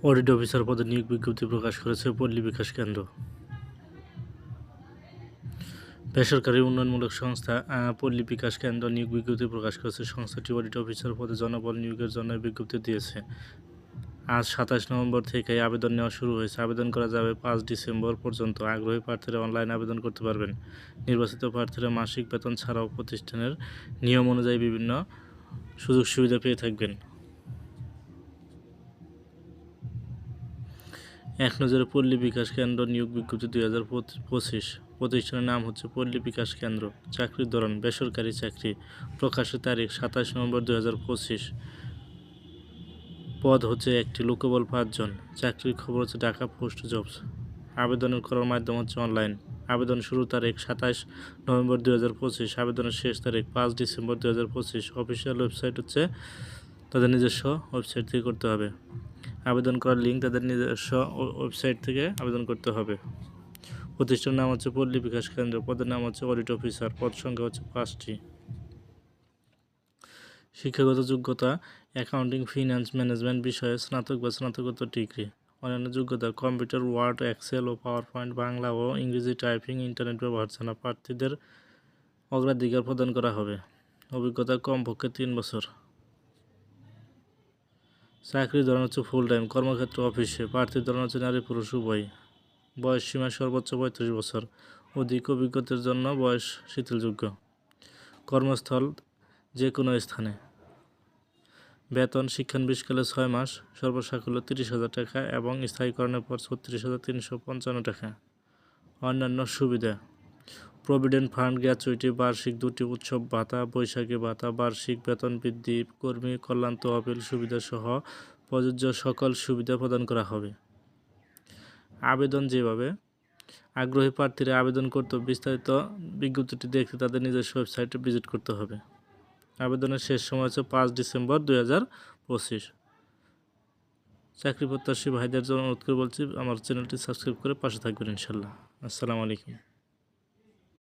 Audit officer পদে নিয়োগ বিজ্ঞপ্তি প্রকাশ করেছে পল্লী বিকাশ কেন্দ্র। বেসরকারি উন্নয়নমূলক সংস্থা পল্লী বিকাশ কেন্দ্র নিয়োগ বিজ্ঞপ্তি প্রকাশ করেছে। সংস্থাটি অডিট অফিসার পদে জনবল নিয়োগের জন্য বিজ্ঞপ্তি দিয়েছে। আজ 27 নভেম্বর থেকে আবেদন নেওয়া শুরু হয়েছে। আবেদন করা যাবে 5 ডিসেম্বর পর্যন্ত। আগ্রহী প্রার্থীরা অনলাইনে আবেদন করতে পারবেন। নির্বাচিত প্রার্থীরা মাসিক বেতন ছাড়াও প্রতিষ্ঠানের নিয়ম অনুযায়ী বিভিন্ন সুযোগ সুবিধা পেয়ে থাকবেন। এক নজরে পল্লী বিকাশ কেন্দ্র নিয়োগ বিজ্ঞপ্তি 2025। প্রতিষ্ঠানের নাম হচ্ছে পল্লী বিকাশ কেন্দ্র। চাকরির ধরন বেসরকারি চাকরি। প্রকাশের তারিখ 27 নভেম্বর 2025। পদ হচ্ছে একটি, লোকবল 5 জন। চাকরির খবর হচ্ছে ঢাকা পোস্ট জবস। আবেদনের করার মাধ্যম হচ্ছে অনলাইন। আবেদন শুরু তারিখ 27 নভেম্বর 2025। আবেদনের শেষ তারিখ 5 ডিসেম্বর 2025। অফিসিয়াল ওয়েবসাইট হচ্ছে তাদের নিজস্ব ওয়েবসাইট থেকে করতে হবে। আবেদন করার লিঙ্ক তাদের নিজস্ব ওয়েবসাইট থেকে আবেদন করতে হবে। প্রতিষ্ঠানের নাম হচ্ছে পল্লী বিকাশ কেন্দ্র। পদের নাম হচ্ছে অডিট অফিসার। পদ সংখ্যা হচ্ছে 5টি। শিক্ষাগত যোগ্যতা অ্যাকাউন্টিং, ফিন্যান্স, ম্যানেজমেন্ট বিষয়ে স্নাতক বা স্নাতকোত্তর ডিগ্রি। অন্যান্য যোগ্যতা কম্পিউটার, ওয়ার্ড, এক্সেল ও পাওয়ার পয়েন্ট, বাংলা ও ইংরেজি টাইপিং, ইন্টারনেট ব্যবহার ছাড়া প্রার্থীদের অগ্রাধিকার প্রদান করা হবে। অভিজ্ঞতা কমপক্ষে 3 বছর। চাকরির ধরন হচ্ছে ফুল টাইম। কর্মক্ষেত্র অফিসে। প্রার্থীর ধরন হচ্ছে নারী পুরুষ উভয়। বয়স সীমা সর্বোচ্চ 35 বছর। অধিক অভিজ্ঞতার জন্য বয়স শিথিলযোগ্য। কর্মস্থল যে কোনো স্থানে। বেতন শিক্ষানবিশকালে 6 মাস, সর্বসাকুল্য 30,000 টাকা এবং স্থায়ীকরণের পর 36,355 টাকা। অন্যান্য সুবিধা প্রভিডেন্ট ফান্ড, গ্র্যাচুইটি, বার্ষিক 2টি উৎসব ভাতা, বৈশাখী ভাতা, বার্ষিক বেতন বৃদ্ধি, কর্মী কল্যাণ তহবিল সুবিধা সহ প্রযোজ্য সকল সুবিধা প্রদান করা হবে। আবেদন যেভাবে আগ্রহী প্রার্থীরা আবেদন করতে বিস্তারিত বিজ্ঞপ্তিটি দেখতে তাদের নিজস্ব ওয়েবসাইটে ভিজিট করতে হবে। আবেদনের শেষ সময় হচ্ছে 5 ডিসেম্বর 2025। চাকরি প্রত্যাশী ভাইদের জন্য অনুরোধ করে বলছি আমার চ্যানেলটি সাবস্ক্রাইব করে পাশে থাকবেন ইনশাল্লাহ। আসসালামু আলাইকুম।